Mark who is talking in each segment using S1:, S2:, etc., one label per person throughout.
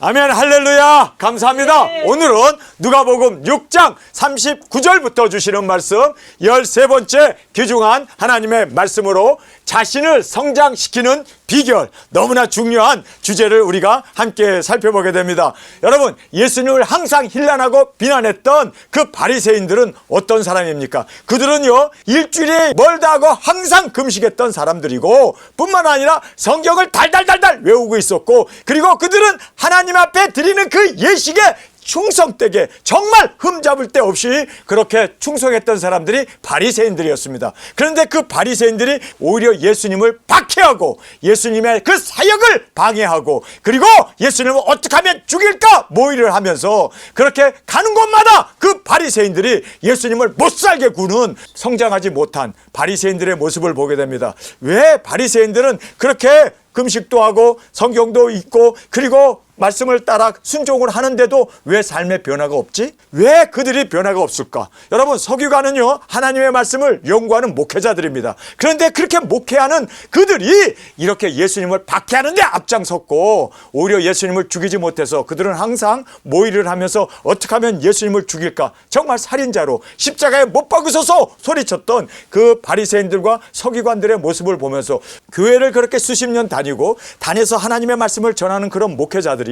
S1: 아멘. 할렐루야. 감사합니다. 네. 오늘은 누가복음 6장 39절부터 주시는 말씀 13번째 귀중한 하나님의 말씀으로 자신을 성장시키는 비결, 너무나 중요한 주제를 우리가 함께 살펴보게 됩니다. 여러분, 예수님을 항상 힐난하고 비난했던 그 바리새인들은 어떤 사람입니까? 그들은요, 일주일에 멀다 하고 항상 금식했던 사람들이고 뿐만 아니라 성경을 달달달달 외우고 있었고, 그리고 그들은 하나님 앞에 드리는 그 예식에 충성되게 정말 흠잡을 데 없이 그렇게 충성했던 사람들이 바리새인들이었습니다. 그런데 그 바리새인들이 오히려 예수님을 박해하고 예수님의 그 사역을 방해하고, 그리고 예수님을 어떻게 하면 죽일까 모의를 하면서 그렇게 가는 곳마다 그 바리새인들이 예수님을 못살게 구는 성장하지 못한 바리새인들의 모습을 보게 됩니다. 왜 바리새인들은 그렇게 금식도 하고 성경도 읽고 그리고 말씀을 따라 순종을 하는데도 왜 삶의 변화가 없지? 왜 그들이 변화가 없을까? 여러분, 서기관은요, 하나님의 말씀을 연구하는 목회자들입니다. 그런데 그렇게 목회하는 그들이 이렇게 예수님을 박해하는데 앞장섰고 오히려 예수님을 죽이지 못해서 그들은 항상 모의를 하면서 어떻게 하면 예수님을 죽일까? 정말 살인자로 십자가에 못 박으셔서 소리쳤던 그 바리새인들과 서기관들의 모습을 보면서 교회를 그렇게 수십 년 다녀서 하나님의 말씀을 전하는 그런 목회자들이,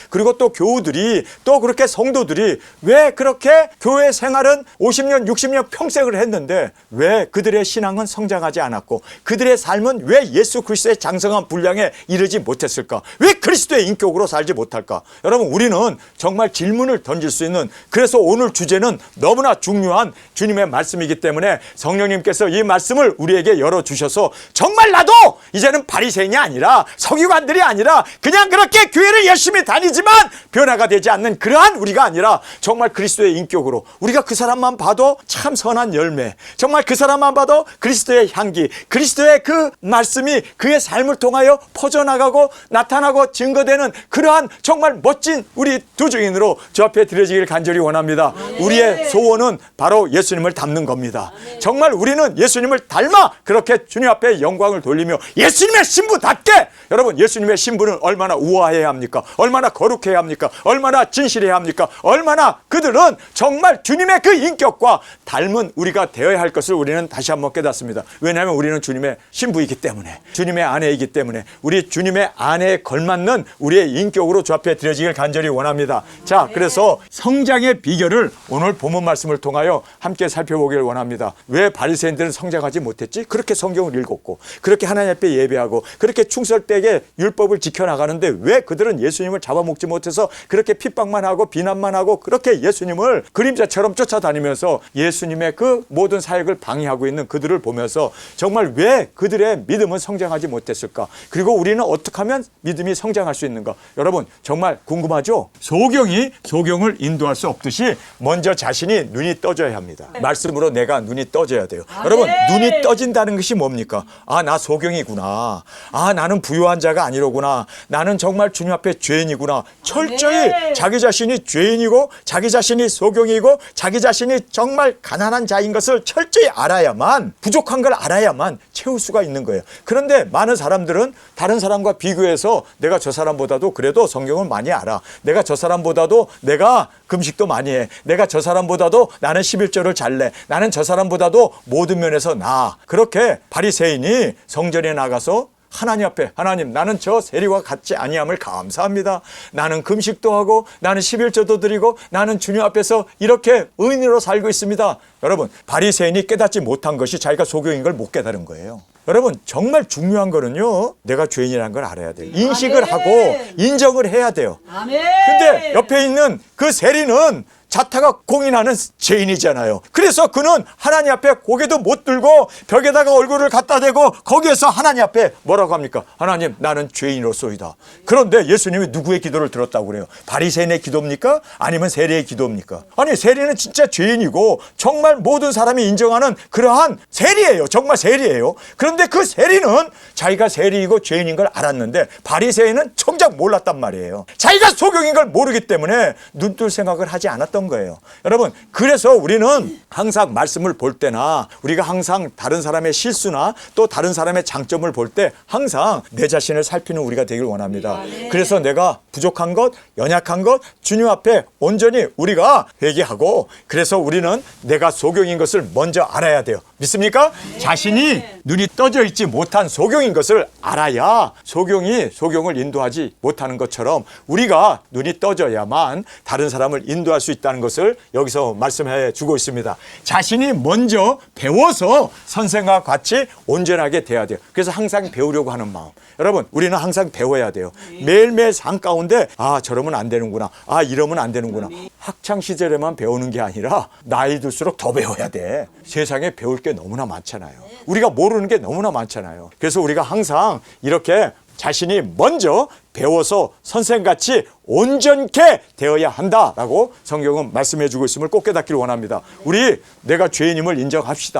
S1: 그리고 또 교우들이, 또 그렇게 성도들이 왜 그렇게 교회 생활은 50년 60년 평생을 했는데 왜 그들의 신앙은 성장하지 않았고 그들의 삶은 왜 예수 그리스도의 장성한 분량에 이르지 못했을까? 왜 그리스도의 인격으로 살지 못할까? 여러분, 우리는 정말 질문을 던질 수 있는, 그래서 오늘 주제는 너무나 중요한 주님의 말씀이기 때문에 성령님께서 이 말씀을 우리에게 열어주셔서 정말 나도 이제는 바리새인이 아니라 서기관들이 아니라 그냥 그렇게 교회를 열심히 다니지만 변화가 되지 않는 그러한 우리가 아니라 정말 그리스도의 인격으로, 우리가 그 사람만 봐도 참 선한 열매, 정말 그 사람만 봐도 그리스도의 향기, 그리스도의 그 말씀이 그의 삶을 통하여 퍼져나가고 나타나고 증거되는 그러한 정말 멋진 우리 두 증인으로 저 앞에 드려지길 간절히 원합니다. 우리의 소원은 바로 예수님을 닮는 겁니다. 정말 우리는 예수님을 닮아 그렇게 주님 앞에 영광을 돌리며 예수님의 신부답게, 여러분, 예수님의 신부는 얼마나 우아해야 합니까? 얼마나 거룩해야 합니까? 얼마나 진실해야 합니까? 얼마나 그들은 정말 주님의 그 인격과 닮은 우리가 되어야 할 것을 우리는 다시 한번 깨닫습니다. 왜냐하면 우리는 주님의 신부이기 때문에, 주님의 아내이기 때문에 우리 주님의 아내에 걸맞는 우리의 인격으로 주 앞에 드려지길 간절히 원합니다. 자, 그래서 성장의 비결을 오늘 본문 말씀을 통하여 함께 살펴보기를 원합니다. 왜 바리새인들은 성장하지 못했지? 그렇게 성경을 읽었고 그렇게 하나님 앞에 예배하고 그렇게 충성되게 율법을 지켜나가는데 왜 그들은 예수님을 잡아먹지 못해서 그렇게 핍박만 하고 비난만 하고 그렇게 예수님을 그림자처럼 쫓아다니면서 예수님의 그 모든 사역을 방해하고 있는 그들을 보면서 정말 왜 그들의 믿음은 성장하지 못했을까? 그리고 우리는 어떻게 하면 믿음이 성장할 수 있는가? 여러분, 정말 궁금하죠? 소경이 소경을 인도할 수 없듯이 먼저 자신이 눈이 떠져야 합니다. 말씀으로 내가 눈이 떠져야 돼요. 여러분, 눈이 떠진다는 것이 뭡니까? 아, 나 소경이구나. 아, 나는 부유한 자가 아니로구나. 나는 정말 주님 앞에 죄인이구나. 철저히 자기 자신이 죄인이고 자기 자신이 소경이고 자기 자신이 정말 가난한 자인 것을 철저히 알아야만, 부족한 걸 알아야만 채울 수가 있는 거예요. 그런데 많은 사람들은 다른 사람과 비교해서 내가 저 사람보다도 그래도 성경을 많이 알아. 내가 저 사람보다도 내가 금식도 많이 해. 내가 저 사람보다도 나는 11조를 잘 내. 나는 저 사람보다도 모든 면에서 나아. 그렇게 바리새인이 성전에 나가서 하나님 앞에, 하나님, 나는 저 세리와 같지 아니함을 감사합니다. 나는 금식도 하고 나는 11조도 드리고 나는 주님 앞에서 이렇게 의인으로 살고 있습니다. 여러분, 바리새인이 깨닫지 못한 것이 자기가 소경인 걸 못 깨달은 거예요. 여러분, 정말 중요한 거는요, 내가 죄인이라는 걸 알아야 돼요. 인식을 하고 인정을 해야 돼요. 근데 옆에 있는 그 세리는 자타가 공인하는 죄인이잖아요. 그래서 그는 하나님 앞에 고개도 못 들고 벽에다가 얼굴을 갖다 대고 거기에서 하나님 앞에 뭐라고 합니까? 하나님, 나는 죄인으로소이다. 그런데 예수님이 누구의 기도를 들었다고 그래요? 바리새인의 기도입니까? 아니면 세리의 기도입니까? 아니, 세리는 진짜 죄인이고 정말 모든 사람이 인정하는 그러한 세리예요. 정말 세리예요. 그런데 그 세리는 자기가 세리이고 죄인인 걸 알았는데 바리새인은 정작 몰랐단 말이에요. 자기가 소경인 걸 모르기 때문에 눈뜰 생각을 하지 않았던 했던 거예요. 여러분, 그래서 우리는 항상 말씀을 볼 때나 우리가 항상 다른 사람의 실수나 또 다른 사람의 장점을 볼 때 항상 내 자신을 살피는 우리가 되길 원합니다. 그래서 내가 부족한 것, 연약한 것 주님 앞에 온전히 우리가 회개하고, 그래서 우리는 내가 소경인 것을 먼저 알아야 돼요. 믿습니까? 자신이 눈이 떠져 있지 못한 소경인 것을 알아야 소경이 소경을 인도하지 못하는 것처럼 우리가 눈이 떠져야만 다른 사람을 인도할 수 있다는 것을 여기서 말씀해 주고 있습니다. 자신이 먼저 배워서 선생과 같이 온전하게 돼야 돼요. 그래서 항상 배우려고 하는 마음. 여러분, 우리는 항상 배워야 돼요. 매일매일 삶 가운데 저러면 안 되는구나, 이러면 안 되는구나. 학창 시절에만 배우는 게 아니라 나이 들수록 더 배워야 돼. 세상에 배울 게 너무나 많잖아요. 우리가 모르는 게 너무나 많잖아요. 그래서 우리가 항상 이렇게 자신이 먼저 배워서 선생같이 온전케 되어야 한다라고 성경은 말씀해 주고 있음을 꼭 깨닫기를 원합니다. 우리 내가 죄인임을 인정합시다.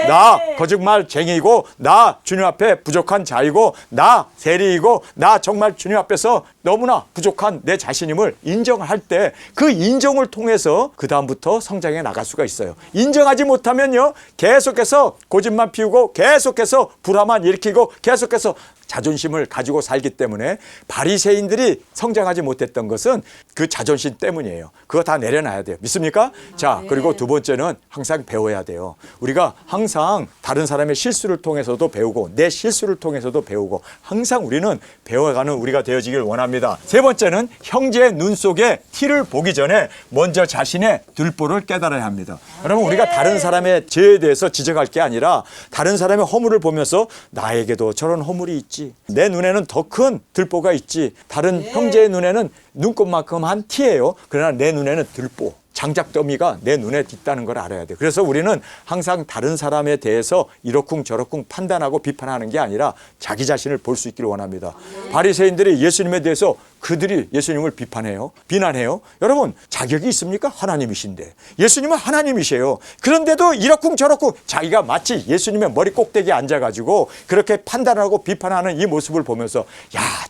S1: 나 거짓말쟁이고, 나 주님 앞에 부족한 자이고, 나 세리이고, 나 정말 주님 앞에서 너무나 부족한 내 자신임을 인정할 때 그 인정을 통해서 그 다음부터 성장해 나갈 수가 있어요. 인정하지 못하면요, 계속해서 고집만 피우고 계속해서 불화만 일으키고 계속해서 자존심을 가지고 살기 때문에 바리새인들이 성장하지 못했던 것은 그 자존심 때문이에요. 그거 다 내려놔야 돼요. 믿습니까? 자, 그리고 두 번째는 항상 배워야 돼요. 우리가 항상 다른 사람의 실수를 통해서도 배우고 내 실수를 통해서도 배우고 항상 우리는 배워가는 우리가 되어지길 원합니다. 세 번째는 형제의 눈 속에 티를 보기 전에 먼저 자신의 들보를 깨달아야 합니다. 여러분, 우리가 다른 사람의 죄에 대해서 지적할 게 아니라 다른 사람의 허물을 보면서 나에게도 저런 허물이 있지, 내 눈에는 더 큰 들보가 있지, 다른 형제의 눈에는 눈곱만큼 한 티예요. 그러나 내 눈에는 들보, 장작더미가 내 눈에 있다는 걸 알아야 돼요. 그래서 우리는 항상 다른 사람에 대해서 이러쿵 저러쿵 판단하고 비판하는 게 아니라 자기 자신을 볼 수 있기를 원합니다. 바리새인들이 예수님에 대해서 그들이 예수님을 비판해요, 비난해요. 여러분, 자격이 있습니까? 하나님이신데. 예수님은 하나님이세요. 그런데도 이러쿵 저러쿵 자기가 마치 예수님의 머리 꼭대기에 앉아가지고 그렇게 판단하고 비판하는 이 모습을 보면서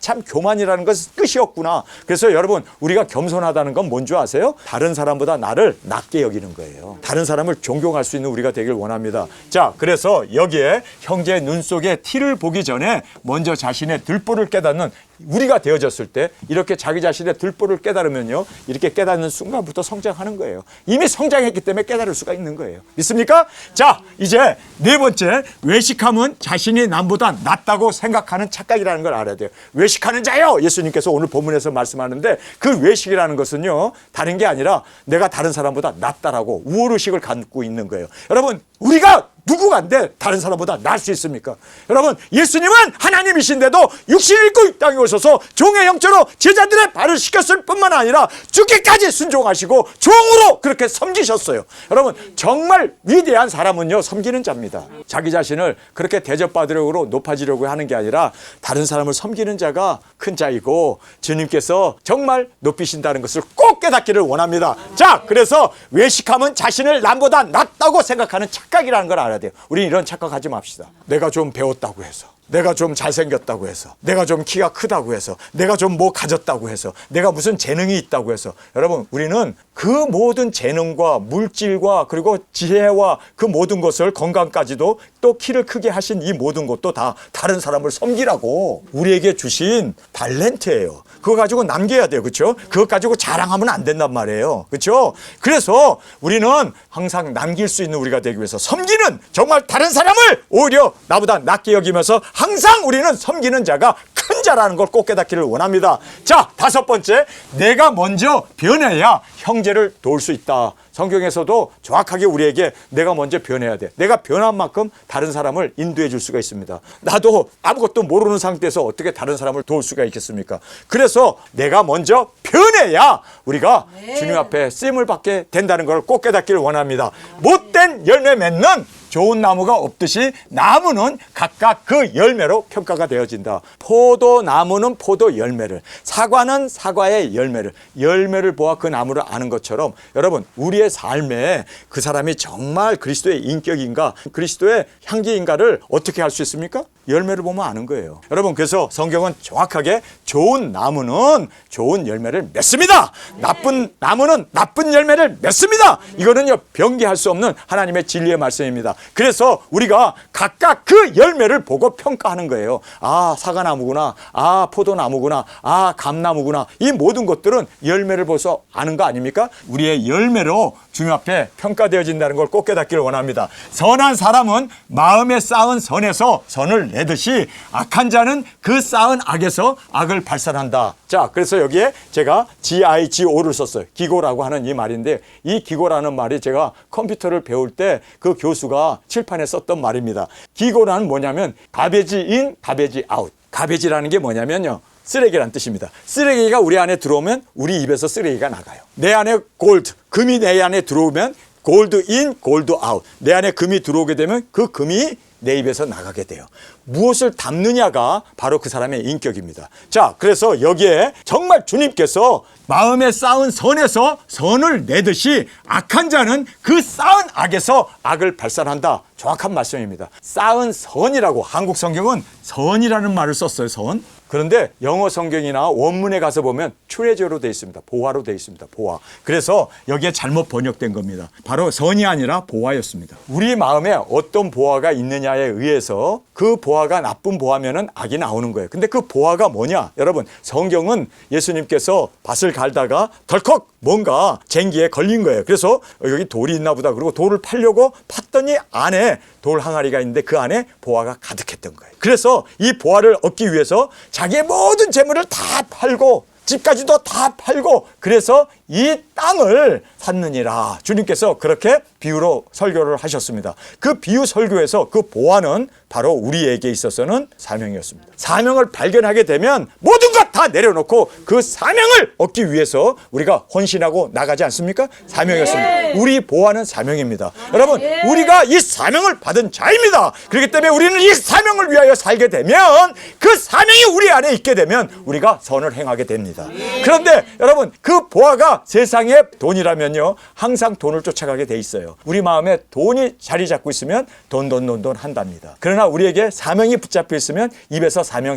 S1: 참 교만이라는 것은 끝이 없구나. 그래서 여러분, 우리가 겸손하다는 건 뭔 줄 아세요? 다른 사람보다 나를 낮게 여기는 거예요. 다른 사람을 존경할 수 있는 우리가 되길 원합니다. 자, 그래서 여기에 형제의 눈 속에 티를 보기 전에 먼저 자신의 들보를 깨닫는 우리가 되어졌을 때, 이렇게 자기 자신의 들보를 깨달으면요, 이렇게 깨닫는 순간부터 성장하는 거예요. 이미 성장했기 때문에 깨달을 수가 있는 거예요. 믿습니까? 자, 이제 네 번째, 외식함은 자신이 남보다 낫다고 생각하는 착각이라는 걸 알아야 돼요. 외식하는 자요, 예수님께서 오늘 본문에서 말씀하는데, 그 외식이라는 것은요, 다른 게 아니라 내가 다른 사람보다 낫다라고 우월의식을 갖고 있는 거예요. 여러분, 우리가 누구간데 다른 사람보다 나을 수 있습니까? 여러분, 예수님은 하나님이신데도 육신을 입고 이 땅에 오셔서 종의 형체로 제자들의 발을 씻겼을 뿐만 아니라 죽기까지 순종하시고 종으로 그렇게 섬기셨어요. 여러분, 정말 위대한 사람은요, 섬기는 자입니다. 자기 자신을 그렇게 대접받으려고 높아지려고 하는 게 아니라 다른 사람을 섬기는 자가 큰 자이고 주님께서 정말 높이신다는 것을 꼭 깨닫기를 원합니다. 자, 그래서 외식함은 자신을 남보다 낫다고 생각하는 착각이라는 걸 알아야 돼요. 우리 이런 착각하지 맙시다. 내가 좀 배웠다고 해서, 내가 좀 잘생겼다고 해서, 내가 좀 키가 크다고 해서, 내가 좀 뭐 가졌다고 해서, 내가 무슨 재능이 있다고 해서, 여러분, 우리는 그 모든 재능과 물질과 그리고 지혜와 그 모든 것을, 건강까지도 또 키를 크게 하신 이 모든 것도 다 다른 사람을 섬기라고 우리에게 주신 달란트예요. 그거 가지고 남겨야 돼요. 그렇죠? 그거 가지고 자랑하면 안 된단 말이에요. 그렇죠? 그래서 우리는 항상 남길 수 있는 우리가 되기 위해서 섬기는, 정말 다른 사람을 오히려 나보다 낫게 여기면서 항상 우리는 섬기는 자가 큰 자라는 걸 꼭 깨닫기를 원합니다. 자, 다섯 번째, 내가 먼저 변해야 형제를 도울 수 있다. 성경에서도 정확하게 우리에게 내가 먼저 변해야 돼. 내가 변한 만큼 다른 사람을 인도해 줄 수가 있습니다. 나도 아무것도 모르는 상태에서 어떻게 다른 사람을 도울 수가 있겠습니까? 그래서 내가 먼저 변해야 우리가 주님 앞에 쓰임을 받게 된다는 걸 꼭 깨닫기를 원합니다. 못된 열매 맺는 좋은 나무가 없듯이 나무는 각각 그 열매로 평가가 되어진다. 포도나무는 포도 열매를, 사과는 사과의 열매를 보아 그 나무를 아는 것처럼, 여러분, 우리의 삶에 그 사람이 정말 그리스도의 인격인가, 그리스도의 향기인가를 어떻게 할 수 있습니까? 열매를 보면 아는 거예요. 여러분, 그래서 성경은 정확하게 좋은 나무는 좋은 열매를 맺습니다. 나쁜 나무는 나쁜 열매를 맺습니다. 이거는요, 변개할 수 없는 하나님의 진리의 말씀입니다. 그래서 우리가 각각 그 열매를 보고 평가하는 거예요. 아, 사과나무구나. 아, 포도나무구나. 아, 감나무구나. 이 모든 것들은 열매를 보서 아는 거 아닙니까? 우리의 열매로 주님 앞에 평가되어진다는 걸 꼭 깨닫기를 원합니다. 선한 사람은 마음에 쌓은 선에서 선을 내듯이 악한 자는 그 쌓은 악에서 악을 발산한다. 자, 그래서 여기에 제가 GIGO를 썼어요. 기고라고 하는 이 말인데, 이 기고라는 말이 제가 컴퓨터를 배울 때 그 교수가 칠판에 썼던 말입니다. 기고라는 뭐냐면 가베지 인, 가베지 아웃. 가베지라는 게 뭐냐면요, 쓰레기란 뜻입니다. 쓰레기가 우리 안에 들어오면 우리 입에서 쓰레기가 나가요. 내 안에 골드, 금이 내 안에 들어오면 골드 인, 골드 아웃. 내 안에 금이 들어오게 되면 그 금이 내 입에서 나가게 돼요. 무엇을 담느냐가 바로 그 사람의 인격입니다. 자, 그래서 여기에 정말 주님께서 마음에 쌓은 선에서 선을 내듯이 악한 자는 그 쌓은 악에서 악을 발산한다. 정확한 말씀입니다. 쌓은 선이라고, 한국 성경은 선이라는 말을 썼어요. 선. 그런데 영어 성경이나 원문에 가서 보면 트레저로 되어 있습니다. 보화로 되어 있습니다. 보화. 그래서 여기에 잘못 번역된 겁니다. 바로 선이 아니라 보화였습니다. 우리 마음에 어떤 보화가 있느냐에 의해서 그 보화가 나쁜 보화면은 악이 나오는 거예요. 근데 그 보화가 뭐냐? 여러분, 성경은 예수님께서 밭을 갈다가 덜컥 뭔가 쟁기에 걸린 거예요. 그래서 여기 돌이 있나 보다. 그리고 돌을 팔려고 팠더니 안에 돌 항아리가 있는데 그 안에 보화가 가득했던 거예요. 그래서 이 보화를 얻기 위해서 자기의 모든 재물을 다 팔고 집까지도 다 팔고, 그래서 이 땅을 샀느니라. 주님께서 그렇게 비유로 설교를 하셨습니다. 그 비유 설교에서 그 보화는 바로 우리에게 있어서는 사명이었습니다. 사명을 발견하게 되면 모든 것 다 내려놓고 그 사명을 얻기 위해서 우리가 헌신하고 나가지 않습니까? 사명이었습니다. 우리 보화는 사명입니다. 여러분, 우리가 이 사명을 받은 자입니다. 그렇기 때문에 우리는 이 사명을 위하여 살게 되면, 그 사명이 우리 안에 있게 되면 우리가 선을 행하게 됩니다. 그런데 여러분, 그 보화가 세상의 돈이라면요, 항상 돈을 쫓아가게 돼 있어요. 우리 마음에 돈이 자리 잡고 있으면 돈 한답니다. 그러나 우리에게 사명이 붙잡혀 있으면 입에서 사명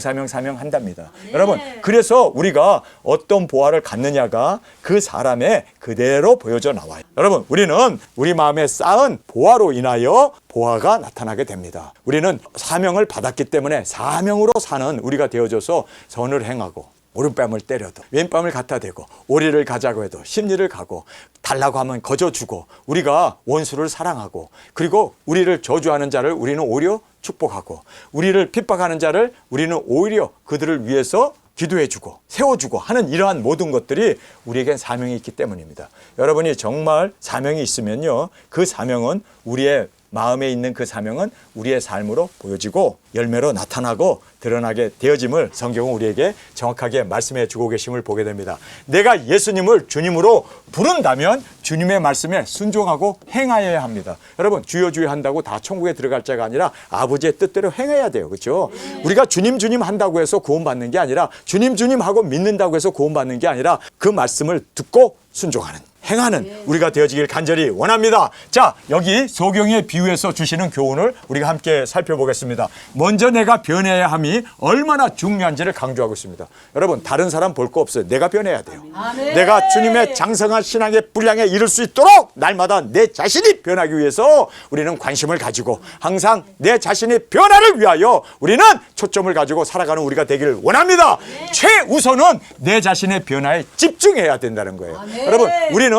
S1: 한답니다. 여러분, 그래서 우리가 어떤 보화를 갖느냐가 그 사람의 그대로 보여져 나와요. 여러분, 우리는 우리 마음에 쌓은 보화로 인하여 보화가 나타나게 됩니다. 우리는 사명을 받았기 때문에 사명으로 사는 우리가 되어져서 선을 행하고, 오른뺨을 때려도 왼뺨을 갖다 대고, 오리를 가자고 해도 심리를 가고, 달라고 하면 거저주고, 우리가 원수를 사랑하고, 그리고 우리를 저주하는 자를 우리는 오히려 축복하고, 우리를 핍박하는 자를 우리는 오히려 그들을 위해서 기도해주고 세워주고 하는 이러한 모든 것들이 우리에겐 사명이 있기 때문입니다. 여러분이 정말 사명이 있으면요, 그 사명은 우리의 마음에 있는 그 사명은 우리의 삶으로 보여지고 열매로 나타나고 드러나게 되어짐을 성경은 우리에게 정확하게 말씀해 주고 계심을 보게 됩니다. 내가 예수님을 주님으로 부른다면 주님의 말씀에 순종하고 행하여야 합니다. 여러분, 주여 주여 한다고 다 천국에 들어갈 자가 아니라 아버지의 뜻대로 행해야 돼요. 그렇죠? 우리가 주님 주님 한다고 해서 구원받는 게 아니라, 주님 주님 하고 믿는다고 해서 구원받는 게 아니라, 그 말씀을 듣고 순종하는, 행하는 우리가 되어지길 간절히 원합니다. 자, 여기 소경의 비유에서 주시는 교훈을 우리가 함께 살펴보겠습니다. 먼저 내가 변해야 함이 얼마나 중요한지를 강조하고 있습니다. 여러분, 다른 사람 볼 거 없어요. 내가 변해야 돼요. 아멘. 내가 주님의 장성한 신앙의 분량에 이를 수 있도록 날마다 내 자신이 변하기 위해서 우리는 관심을 가지고 항상 내 자신의 변화를 위하여 우리는 초점을 가지고 살아가는 우리가 되기를 원합니다. 최우선은 내 자신의 변화에 집중해야 된다는 거예요. 아멘. 여러분, 우리는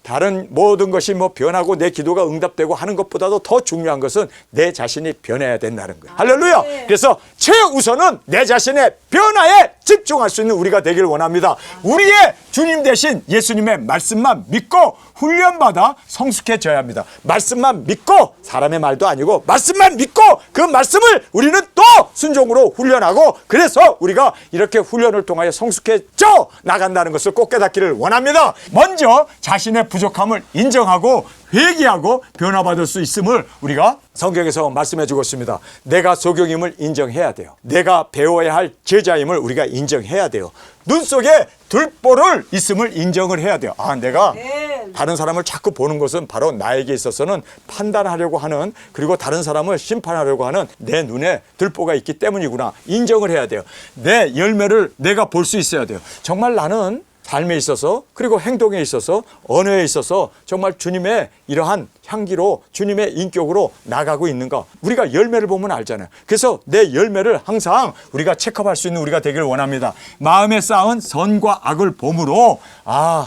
S1: 다른 모든 것이 뭐 변하고 내 기도가 응답되고 하는 것보다도 더 중요한 것은 내 자신이 변해야 된다는 거예요. 할렐루야. 그래서 최우선은 내 자신의 변화에 집중할 수 있는 우리가 되길 원합니다. 우리의 주님 대신 예수님의 말씀만 믿고 훈련받아 성숙해져야 합니다. 말씀만 믿고, 사람의 말도 아니고 말씀만 믿고 그 말씀을 우리는 또 순종으로 훈련하고, 그래서 우리가 이렇게 훈련을 통하여 성숙해져 나간다는 것을 꼭 깨닫기를 원합니다. 먼저 자신의 부족함을 인정하고 회개하고 변화받을 수 있음을 우리가 성경에서 말씀해 주고 있습니다. 내가 소경임을 인정해야 돼요. 내가 배워야 할 제자임을 우리가 인정해야 돼요. 눈 속에 들보를 있음을 인정을 해야 돼요. 아, 내가 다른 사람을 자꾸 보는 것은 바로 나에게 있어서는 판단하려고 하는, 그리고 다른 사람을 심판하려고 하는 내 눈에 들보가 있기 때문이구나. 인정을 해야 돼요. 내 열매를 내가 볼 수 있어야 돼요. 정말 나는 삶에 있어서, 그리고 행동에 있어서, 언어에 있어서 정말 주님의 이러한 향기로, 주님의 인격으로 나가고 있는가. 우리가 열매를 보면 알잖아요. 그래서 내 열매를 항상 우리가 체크할 수 있는 우리가 되기를 원합니다. 마음에 쌓은 선과 악을 봄으로,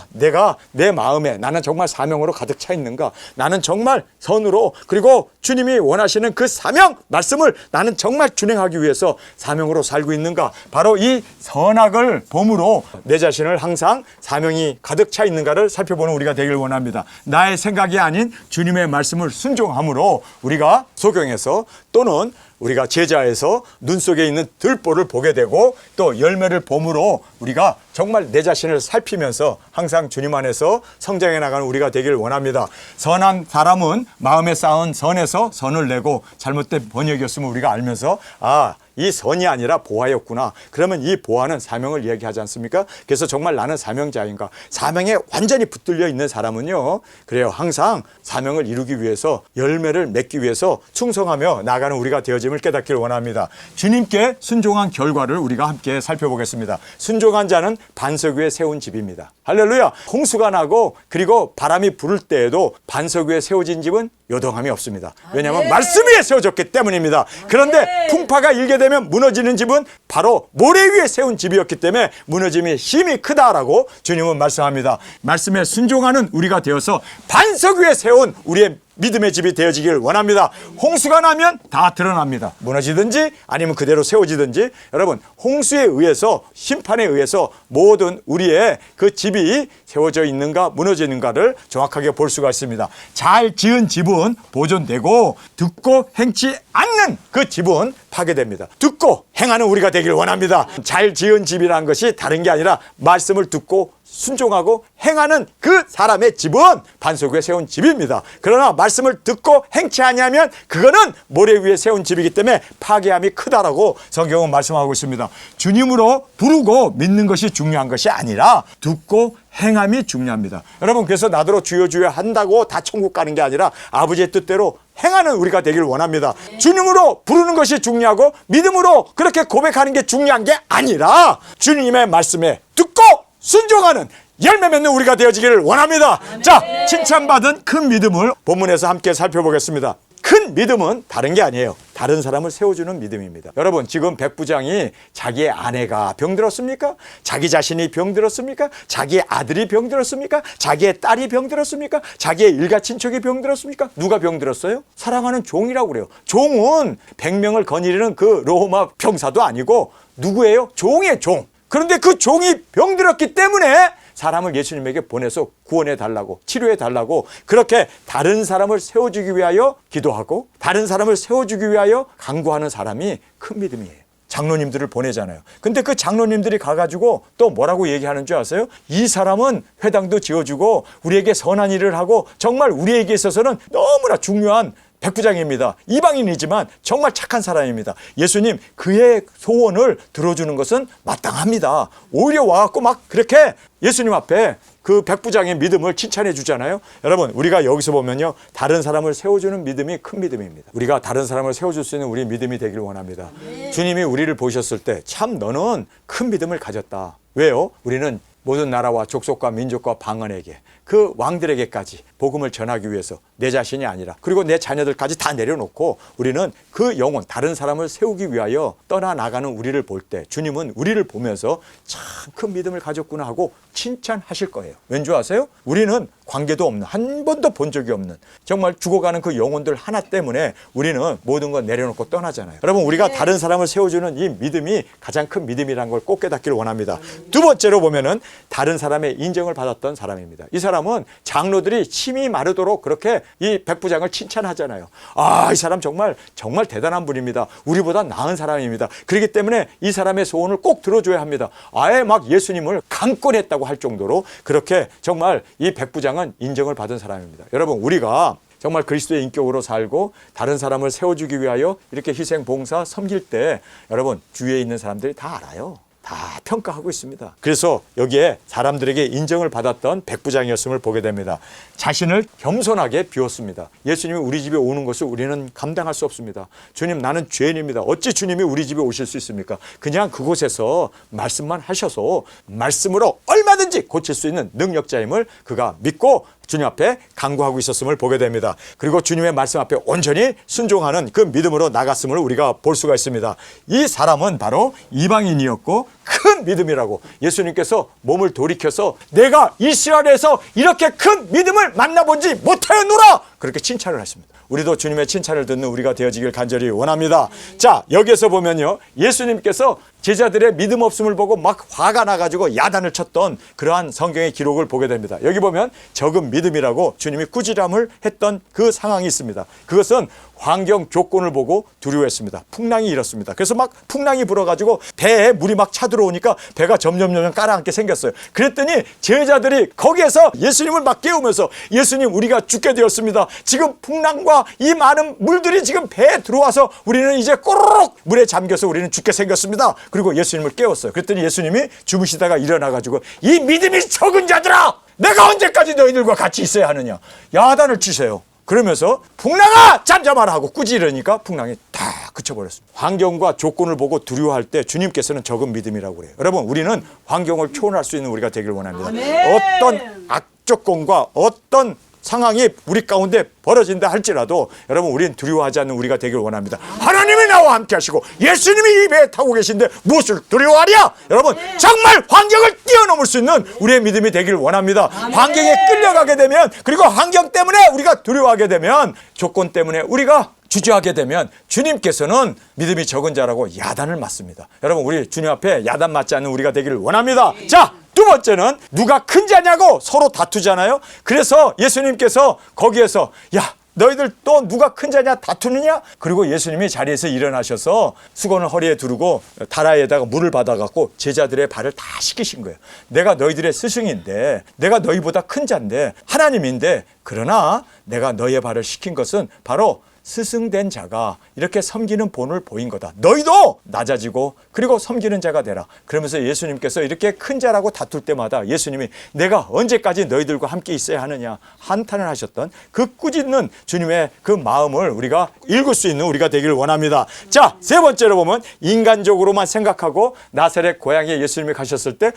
S1: 내가 내 마음에 나는 정말 사명으로 가득 차 있는가. 나는 정말 선으로, 그리고 주님이 원하시는 그 사명 말씀을 나는 정말 준행하기 위해서 사명으로 살고 있는가. 바로 이 선악을 봄으로 내 자신을 항상 사명이 가득 차 있는가를 살펴보는 우리가 되기를 원합니다. 나의 생각이 아닌 주님의 말씀을 순종함으로 우리가 소경에서, 또는 우리가 제자에서 눈 속에 있는 들보를 보게 되고, 또 열매를 봄으로 우리가 정말 내 자신을 살피면서 항상 주님 안에서 성장해 나가는 우리가 되기를 원합니다. 선한 사람은 마음에 쌓은 선에서 선을 내고, 잘못된 번역이었으면 우리가 알면서 이 선이 아니라 보화였구나. 그러면 이 보화는 사명을 이야기하지 않습니까? 그래서 정말 나는 사명자인가. 사명에 완전히 붙들려 있는 사람은요, 그래요, 항상 사명을 이루기 위해서, 열매를 맺기 위해서 충성하며 나가는 우리가 되어짐을 깨닫기를 원합니다. 주님께 순종한 결과를 우리가 함께 살펴보겠습니다. 순종한 자는 반석 위에 세운 집입니다. 할렐루야. 홍수가 나고 그리고 바람이 불을 때에도 반석 위에 세워진 집은 요동함이 없습니다. 왜냐하면 말씀 위에 세워졌기 때문입니다. 그런데 풍파가 일게 되면 무너지는 집은 바로 모래 위에 세운 집이었기 때문에 무너짐이 힘이 크다라고 주님은 말씀합니다. 말씀에 순종하는 우리가 되어서 반석 위에 세운 우리의 믿음의 집이 되어지길 원합니다. 홍수가 나면 다 드러납니다. 무너지든지 아니면 그대로 세워지든지. 여러분, 홍수에 의해서, 심판에 의해서 모든 우리의 그 집이 세워져 있는가 무너지는가를 정확하게 볼 수가 있습니다. 잘 지은 집은 보존되고, 듣고 행치 않는 그 집은 파괴됩니다. 듣고 행하는 우리가 되길 원합니다. 잘 지은 집이라는 것이 다른 게 아니라 말씀을 듣고 순종하고 행하는 그 사람의 집은 반석 위에 세운 집입니다. 그러나 말씀을 듣고 행치 아니하면 그거는 모래 위에 세운 집이기 때문에 파괴함이 크다라고 성경은 말씀하고 있습니다. 주님으로 부르고 믿는 것이 중요한 것이 아니라 듣고 행함이 중요합니다. 여러분, 그래서 나더러 주여 주여 한다고 다 천국 가는 게 아니라 아버지의 뜻대로 행하는 우리가 되길 원합니다. 주님으로 부르는 것이 중요하고 믿음으로 그렇게 고백하는 게 중요한 게 아니라 주님의 말씀에 듣고 순종하는 열매 맺는 우리가 되어지기를 원합니다. 자, 칭찬받은 큰 믿음을 본문에서 함께 살펴보겠습니다. 큰 믿음은 다른 게 아니에요. 다른 사람을 세워주는 믿음입니다. 여러분, 지금 백부장이 자기의 아내가 병들었습니까? 자기 자신이 병들었습니까? 자기의 아들이 병들었습니까? 자기의 딸이 병들었습니까? 자기의 일가 친척이 병들었습니까? 누가 병들었어요? 사랑하는 종이라고 그래요. 종은 100명을 거느리는 그 로마 병사도 아니고 누구예요? 종이에요, 종. 그런데 그 종이 병들었기 때문에 사람을 예수님에게 보내서 구원해 달라고, 치료해 달라고, 그렇게 다른 사람을 세워주기 위하여 기도하고 다른 사람을 세워주기 위하여 간구하는 사람이 큰 믿음이에요. 장로님들을 보내잖아요. 근데 그 장로님들이 가가지고 또 뭐라고 얘기하는 줄 아세요? 이 사람은 회당도 지어주고 우리에게 선한 일을 하고 정말 우리에게 있어서는 너무나 중요한 백부장입니다. 이방인이지만 정말 착한 사람입니다. 예수님, 그의 소원을 들어주는 것은 마땅합니다. 오히려 와갖고 막 그렇게 예수님 앞에 그 백부장의 믿음을 칭찬해 주잖아요. 여러분, 우리가 여기서 보면요, 다른 사람을 세워주는 믿음이 큰 믿음입니다. 우리가 다른 사람을 세워줄 수 있는 우리 믿음이 되기를 원합니다. 주님이 우리를 보셨을 때 참 너는 큰 믿음을 가졌다. 왜요? 우리는 모든 나라와 족속과 민족과 방언에게, 그 왕들에게까지 복음을 전하기 위해서 내 자신이 아니라, 그리고 내 자녀들까지 다 내려놓고 우리는 그 영혼, 다른 사람을 세우기 위하여 떠나나가는 우리를 볼 때 주님은 우리를 보면서 참 큰 믿음을 가졌구나 하고 칭찬하실 거예요. 왠 줄 아세요? 우리는 관계도 없는, 한 번도 본 적이 없는, 정말 죽어가는 그 영혼들 하나 때문에 우리는 모든 걸 내려놓고 떠나잖아요. 여러분, 우리가 다른 사람을 세워주는 이 믿음이 가장 큰 믿음이라는 걸 꼭 깨닫기를 원합니다. 두 번째로 보면은 다른 사람의 인정을 받았던 사람입니다. 이 사람은 장로들이 침이 마르도록 그렇게 이 백부장을 칭찬하잖아요. 이 사람 정말 대단한 분입니다. 우리보다 나은 사람입니다. 그렇기 때문에 이 사람의 소원을 꼭 들어줘야 합니다. 아예 막 예수님을 강권했다고 할 정도로 그렇게 정말 이 백부장은 인정을 받은 사람입니다. 여러분, 우리가 정말 그리스도의 인격으로 살고 다른 사람을 세워주기 위하여 이렇게 희생, 봉사, 섬길 때 여러분, 주위에 있는 사람들이 다 알아요. 다 평가하고 있습니다. 그래서 여기에 사람들에게 인정을 받았던 백부장이었음을 보게 됩니다. 자신을 겸손하게 비웠습니다. 예수님이 우리 집에 오는 것을 우리는 감당할 수 없습니다. 주님, 나는 죄인입니다. 어찌 주님이 우리 집에 오실 수 있습니까? 그냥 그곳에서 말씀만 하셔서 말씀으로 얼마든지 고칠 수 있는 능력자임을 그가 믿고 주님 앞에 간구하고 있었음을 보게 됩니다. 그리고 주님의 말씀 앞에 온전히 순종하는 그 믿음으로 나갔음을 우리가 볼 수가 있습니다. 이 사람은 바로 이방인이었고 큰 믿음이라고 예수님께서 몸을 돌이켜서 내가 이스라엘에서 이렇게 큰 믿음을 만나보지 못하였노라 그렇게 칭찬을 하십니다. 우리도 주님의 칭찬을 듣는 우리가 되어지길 간절히 원합니다. 자, 여기에서 보면요, 예수님께서 제자들의 믿음 없음을 보고 막 화가 나가지고 야단을 쳤던 그러한 성경의 기록을 보게 됩니다. 여기 보면 적은 믿음이라고 주님이 꾸지람을 했던 그 상황이 있습니다. 그것은 환경 조건을 보고 두려워했습니다. 풍랑이 일었습니다. 그래서 막 풍랑이 불어가지고 배에 물이 막 차들어오니까 배가 점점 가라앉게 생겼어요. 그랬더니 제자들이 거기에서 예수님을 막 깨우면서 예수님, 우리가 죽게 되었습니다. 지금 풍랑과 이 많은 물들이 지금 배에 들어와서 우리는 이제 꼬르륵 물에 잠겨서 우리는 죽게 생겼습니다. 그리고 예수님을 깨웠어요. 그랬더니 예수님이 주무시다가 일어나가지고 이 믿음이 적은 자들아, 내가 언제까지 너희들과 같이 있어야 하느냐, 야단을 치세요. 그러면서 풍랑아 잠잠하라 하고 꾸지르니까 풍랑이 다 그쳐버렸습니다. 환경과 조건을 보고 두려워할 때 주님께서는 적은 믿음이라고 그래요. 여러분, 우리는 환경을 초월할 수 있는 우리가 되길 원합니다. 어떤 악조건과 어떤 상황이 우리 가운데 벌어진다 할지라도 여러분, 우리는 두려워하지 않는 우리가 되길 원합니다. 하나님이 나와 함께 하시고 예수님이 이 배에 타고 계신데 무엇을 두려워하랴? 여러분, 정말 환경을 뛰어넘을 수 있는 우리의 믿음이 되길 원합니다. 환경에 끌려가게 되면, 그리고 환경 때문에 우리가 두려워하게 되면, 조건 때문에 우리가 주저하게 되면 주님께서는 믿음이 적은 자라고 야단을 맞습니다. 여러분, 우리 주님 앞에 야단 맞지 않는 우리가 되기를 원합니다. 자, 두 번째는 누가 큰 자냐고 서로 다투잖아요. 그래서 예수님께서 거기에서 야, 너희들 또 누가 큰 자냐 다투느냐? 그리고 예수님이 자리에서 일어나셔서 수건을 허리에 두르고 다라에다가 물을 받아갖고 제자들의 발을 다 씻기신 거예요. 내가 너희들의 스승인데, 내가 너희보다 큰 자인데, 하나님인데, 그러나 내가 너희의 발을 씻긴 것은 바로 스승된 자가 이렇게 섬기는 본을 보인 거다. 너희도 낮아지고 그리고 섬기는 자가 되라. 그러면서 예수님께서 이렇게 큰 자라고 다툴 때마다 예수님이 내가 언제까지 너희들과 함께 있어야 하느냐 한탄을 하셨던 그 꾸짖는 주님의 그 마음을 우리가 읽을 수 있는 우리가 되기를 원합니다. 자, 세 번째로 보면 인간적으로만 생각하고 나사렛 고향에 예수님이 가셨을 때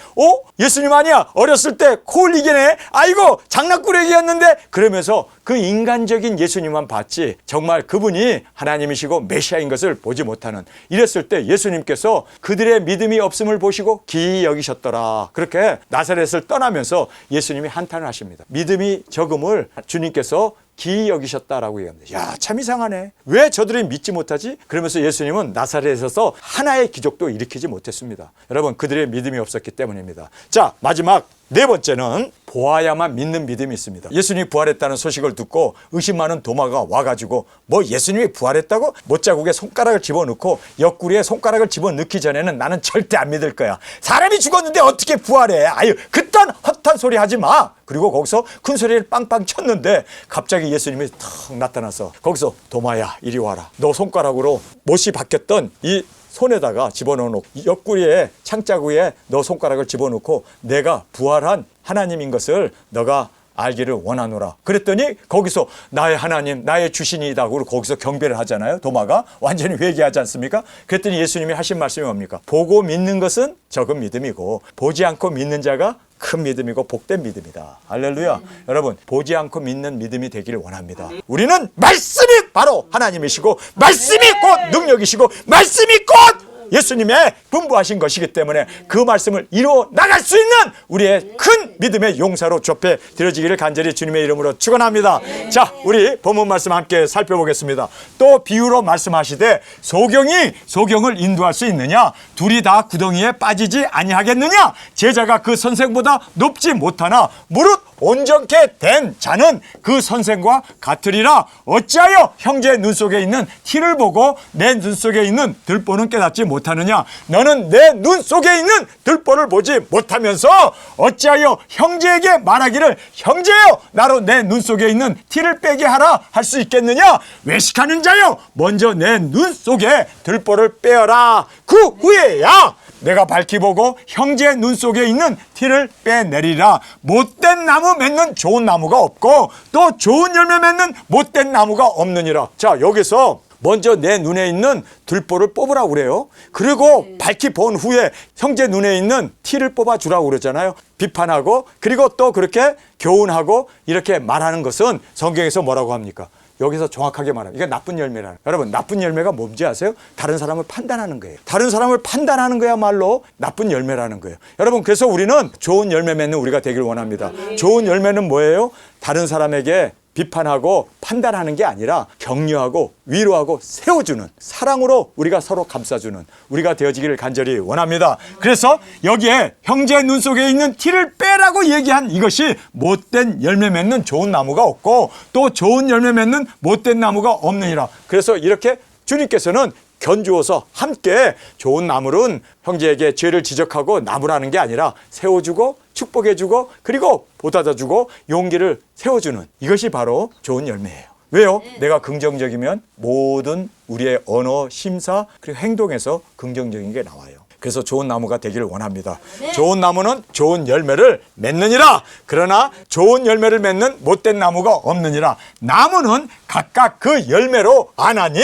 S1: 예수님 아니야? 어렸을 때 코 흘리기네? 아이고 장난꾸러기였는데? 그러면서 그 인간적인 예수님만 봤지 정말 그분이 하나님이시고 메시아인 것을 보지 못하는, 이랬을 때 예수님께서 그들의 믿음이 없음을 보시고 기이 여기셨더라. 그렇게 나사렛을 떠나면서 예수님이 한탄을 하십니다. 믿음이 적음을 주님께서 기이 여기셨다라고 얘기합니다. 야, 참 이상하네. 왜 저들이 믿지 못하지? 그러면서 예수님은 나사렛에서 하나의 기적도 일으키지 못했습니다. 여러분, 그들의 믿음이 없었기 때문입니다. 자, 마지막 네 번째는 보아야만 믿는 믿음이 있습니다. 예수님이 부활했다는 소식을 듣고 의심 많은 도마가 와가지고 뭐 예수님이 부활했다고? 못자국에 손가락을 집어넣고 옆구리에 손가락을 집어넣기 전에는 나는 절대 안 믿을 거야. 사람이 죽었는데 어떻게 부활해? 아유, 그딴 헛한 소리 하지 마. 그리고 거기서 큰 소리를 빵빵 쳤는데 갑자기 예수님이 탁 나타나서 거기서 도마야 이리 와라. 너 손가락으로 못이 박혔던 이 손에다가 집어넣고 옆구리에 창자구에 너 손가락을 집어넣고 내가 부활한 하나님인 것을 너가 알기를 원하노라. 그랬더니 거기서 나의 하나님, 나의 주신이다. 그리고 거기서 경배를 하잖아요. 도마가 완전히 회개하지 않습니까? 그랬더니 예수님이 하신 말씀이 뭡니까? 보고 믿는 것은 적은 믿음이고 보지 않고 믿는 자가 큰 믿음이고 복된 믿음이다. 할렐루야. 여러분, 보지 않고 믿는 믿음이 되기를 원합니다. 우리는 말씀이 바로 하나님이시고 말씀이 곧 능력이시고 말씀이 곧 예수님의 분부하신 것이기 때문에 그 말씀을 이루어 나갈 수 있는 우리의 큰 믿음의 용사로 좁혀 드려지기를 간절히 주님의 이름으로 축원합니다. 자, 우리 본문 말씀 함께 살펴보겠습니다. 또 비유로 말씀하시되 소경을 인도할 수 있느냐? 둘이 다 구덩이에 빠지지 아니하겠느냐? 제자가 그 선생보다 높지 못하나 무릇 온전케 된 자는 그 선생과 같으리라. 어찌하여 형제의 눈 속에 있는 티를 보고 내 눈 속에 있는 들보는 깨닫지 못하느냐? 너는 내 눈 속에 있는 들보를 보지 못하면서 어찌하여 형제에게 말하기를 형제여 나로 내 눈 속에 있는 티를 빼게 하라 할 수 있겠느냐? 외식하는 자여 먼저 내 눈 속에 들보를 빼어라. 그 후에야 내가 밝히 보고 형제 눈 속에 있는 티를 빼내리라. 못된 나무 맺는 좋은 나무가 없고 또 좋은 열매 맺는 못된 나무가 없느니라. 자, 여기서 먼저 내 눈에 있는 들보를 뽑으라고 그래요. 그리고 밝히 본 후에 형제 눈에 있는 티를 뽑아주라고 그러잖아요. 비판하고 그리고 또 그렇게 교훈하고 이렇게 말하는 것은 성경에서 뭐라고 합니까? 여기서 정확하게 말하면 이게 나쁜 열매라는. 여러분, 나쁜 열매가 뭔지 아세요? 다른 사람을 판단하는 거예요. 다른 사람을 판단하는 거야말로 나쁜 열매라는 거예요. 여러분, 그래서 우리는 좋은 열매 맺는 우리가 되길 원합니다. 좋은 열매는 뭐예요? 다른 사람에게 비판하고 판단하는 게 아니라 격려하고 위로하고 세워주는, 사랑으로 우리가 서로 감싸주는 우리가 되어지기를 간절히 원합니다. 그래서 여기에 형제의 눈 속에 있는 티를 빼라고 얘기한 이것이 못된 열매 맺는 좋은 나무가 없고 또 좋은 열매 맺는 못된 나무가 없느니라. 그래서 이렇게 주님께서는 견주어서 함께 좋은 나무는 형제에게 죄를 지적하고 나무라는 게 아니라 세워주고 축복해주고 그리고 보답해주고 용기를 세워주는, 이것이 바로 좋은 열매예요. 왜요? 내가 긍정적이면 모든 우리의 언어, 심사 그리고 행동에서 긍정적인 게 나와요. 그래서 좋은 나무가 되기를 원합니다. 좋은 나무는 좋은 열매를 맺느니라. 그러나 좋은 열매를 맺는 못된 나무가 없느니라. 나무는 각각 그 열매로 아나니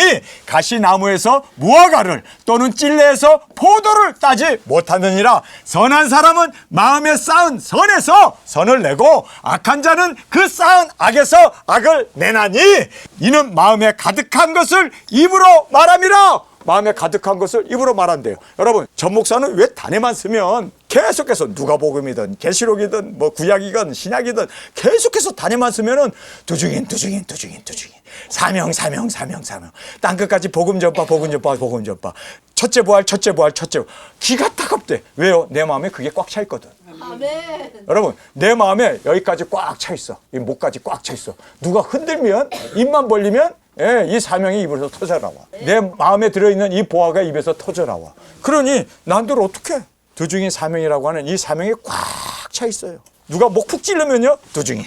S1: 가시나무에서 무화과를 또는 찔레에서 포도를 따지 못하느니라. 선한 사람은 마음에 쌓은 선에서 선을 내고 악한 자는 그 쌓은 악에서 악을 내나니 이는 마음에 가득한 것을 입으로 말함이라. 마음에 가득한 것을 입으로 말한대요. 여러분, 전 목사는 왜 단에만 쓰면 계속해서 누가복음이든 계시록이든 뭐 구약이든 신약이든 계속해서 단에만 쓰면은 두중인 사명 땅끝까지 복음 전파 첫째 부활 기가 따갑대. 왜요? 내 마음에 그게 꽉 차 있거든.
S2: 아멘.
S1: 여러분, 내 마음에 여기까지 꽉 차 있어. 이 목까지 꽉 차 있어. 누가 흔들면, 입만 벌리면 이 사명이 입에서 터져나와. 내 마음에 들어있는 이 보화가 입에서 터져나와. 그러니 난들 어떻게 두중인 사명이라고 하는 이 사명이 꽉 차 있어요. 누가 목 푹 찌르면요, 두중인.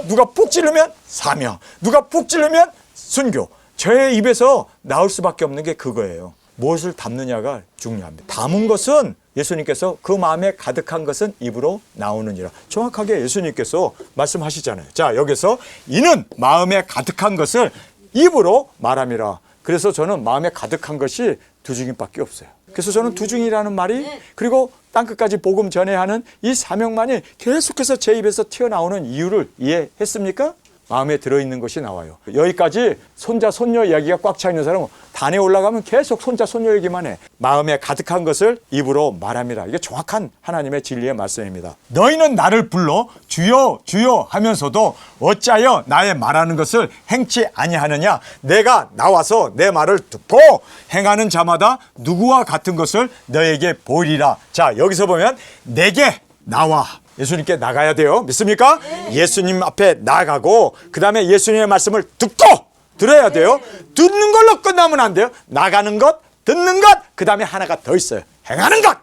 S1: 누가 푹 찌르면 사명. 누가 푹 찌르면 순교. 저의 입에서 나올 수밖에 없는 게 그거예요. 무엇을 담느냐가 중요합니다. 담은 것은 예수님께서 그 마음에 가득한 것은 입으로 나오느니라. 정확하게 예수님께서 말씀하시잖아요. 자, 여기서 이는 마음에 가득한 것을 입으로 말함이라. 그래서 저는 마음에 가득한 것이 두중인밖에 없어요. 그래서 저는 두중이라는 말이 그리고 땅끝까지 복음 전해야 하는 이 사명만이 계속해서 제 입에서 튀어나오는 이유를 이해했습니까? 마음에 들어있는 것이 나와요. 여기까지 손자 손녀 이야기가 꽉 차 있는 사람은 단에 올라가면 계속 손자 손녀 얘기만 해. 마음에 가득한 것을 입으로 말함이라. 이게 정확한 하나님의 진리의 말씀입니다. 너희는 나를 불러 주여 주여 하면서도 어찌하여 나의 말하는 것을 행치 아니하느냐. 내가 나와서 내 말을 듣고 행하는 자마다 누구와 같은 것을 너에게 보이리라. 자, 여기서 보면 내게 나와. 예수님께 나가야 돼요. 믿습니까? 예수님 앞에 나가고 그 다음에 예수님의 말씀을 듣고 들어야 돼요. 듣는 걸로 끝나면 안 돼요. 나가는 것, 듣는 것, 그 다음에 하나가 더 있어요. 행하는 것.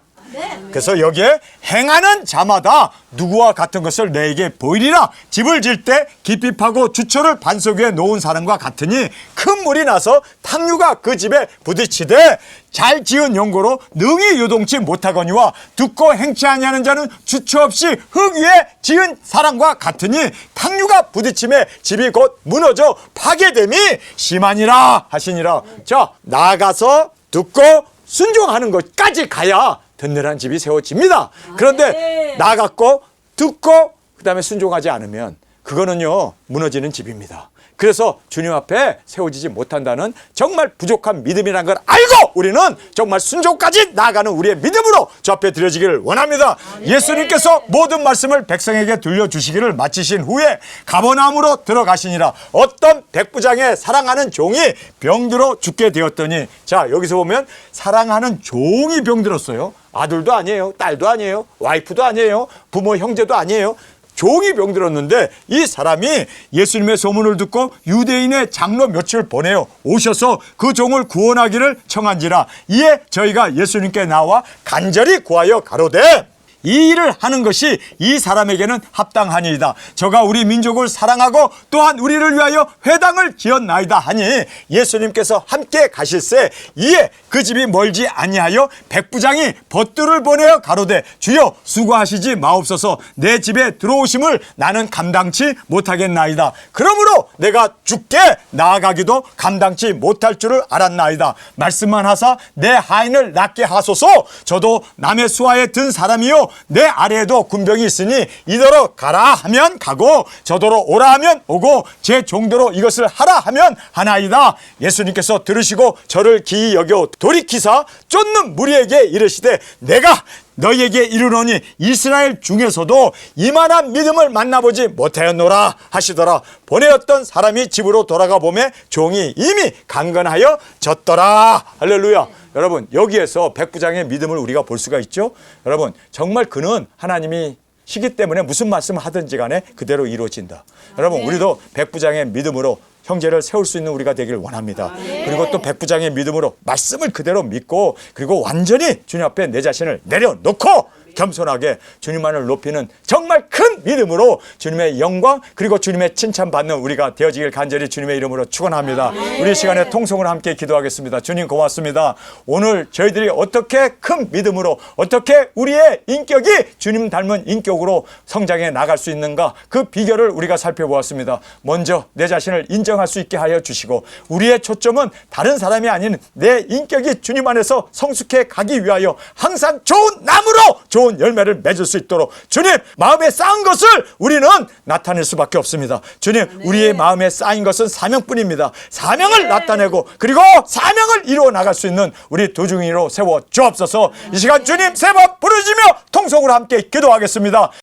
S1: 그래서 여기에 행하는 자마다 누구와 같은 것을 내게 보이리라. 집을 질 때 깊이 파고 주초를 반석 위에 놓은 사람과 같으니 큰 물이 나서 탕류가 그 집에 부딪히되 잘 지은 용고로 능히 요동치 못하거니와 듣고 행치 아니하는 자는 주초 없이 흙 위에 지은 사람과 같으니 탕류가 부딪힘에 집이 곧 무너져 파괴됨이 심하니라 하시니라. 자, 나가서 듣고 순종하는 것까지 가야 든든한 집이 세워집니다. 그런데 나갔고 듣고 그 다음에 순종하지 않으면 그거는요 무너지는 집입니다. 그래서 주님 앞에 세워지지 못한다는 정말 부족한 믿음이라는 걸 알고 우리는 정말 순종까지 나아가는 우리의 믿음으로 주 앞에 드려지기를 원합니다. 예수님께서 모든 말씀을 백성에게 들려주시기를 마치신 후에 가버나움으로 들어가시니라. 어떤 백부장의 사랑하는 종이 병들어 죽게 되었더니, 자, 여기서 보면 사랑하는 종이 병들었어요. 아들도 아니에요, 딸도 아니에요, 와이프도 아니에요, 부모 형제도 아니에요. 종이 병들었는데 이 사람이 예수님의 소문을 듣고 유대인의 장로 몇을 보내요. 오셔서 그 종을 구원하기를 청한지라. 이에 저희가 예수님께 나와 간절히 구하여 가로되 이 일을 하는 것이 이 사람에게는 합당하니이다. 저가 우리 민족을 사랑하고 또한 우리를 위하여 회당을 지었나이다 하니 예수님께서 함께 가실새 이에 그 집이 멀지 아니하여 백부장이 벗들을 보내어 가로되 주여 수고하시지 마옵소서 내 집에 들어오심을 나는 감당치 못하겠나이다. 그러므로 내가 죽게 나아가기도 감당치 못할 줄을 알았나이다. 말씀만 하사 내 하인을 낫게 하소서. 저도 남의 수하에 든 사람이요 내 아래에도 군병이 있으니 이더러 가라 하면 가고 저더러 오라 하면 오고 제 종대로 이것을 하라 하면 하나이다. 예수님께서 들으시고 저를 기이 여겨 돌이키사 쫓는 무리에게 이르시되 내가 너희에게 이르노니 이스라엘 중에서도 이만한 믿음을 만나보지 못하였노라 하시더라. 보내었던 사람이 집으로 돌아가 보매 종이 이미 강건하여 졌더라. 할렐루야. 여러분, 여기에서 백부장의 믿음을 우리가 볼 수가 있죠. 여러분, 정말 그는 하나님이 시기 때문에 무슨 말씀을 하든지 간에 그대로 이루어진다. 여러분, 우리도 백부장의 믿음으로 형제를 세울 수 있는 우리가 되길 원합니다. 그리고 또 백부장의 믿음으로 말씀을 그대로 믿고 그리고 완전히 주님 앞에 내 자신을 내려놓고 겸손하게 주님만을 높이는 정말 큰 믿음으로 주님의 영광 그리고 주님의 칭찬받는 우리가 되어지길 간절히 주님의 이름으로 축원합니다. 우리 시간에 통성을 함께 기도하겠습니다. 주님 고맙습니다. 오늘 저희들이 어떻게 큰 믿음으로 어떻게 우리의 인격이 주님 닮은 인격으로 성장해 나갈 수 있는가 그 비결을 우리가 살펴보았습니다. 먼저 내 자신을 인정할 수 있게 하여 주시고 우리의 초점은 다른 사람이 아닌 내 인격이 주님 안에서 성숙해 가기 위하여 항상 좋은 나무로 좋은 열매를 맺을 수 있도록 주님 마음에 쌓은 것을 우리는 나타낼 수밖에 없습니다. 주님 우리의 마음에 쌓인 것은 사명뿐입니다. 사명을 나타내고 그리고 사명을 이루어 나갈 수 있는 우리 도중이로 세워 주옵소서. 이 시간 주님 세 번 부르짖으며 통성으로 함께 기도하겠습니다.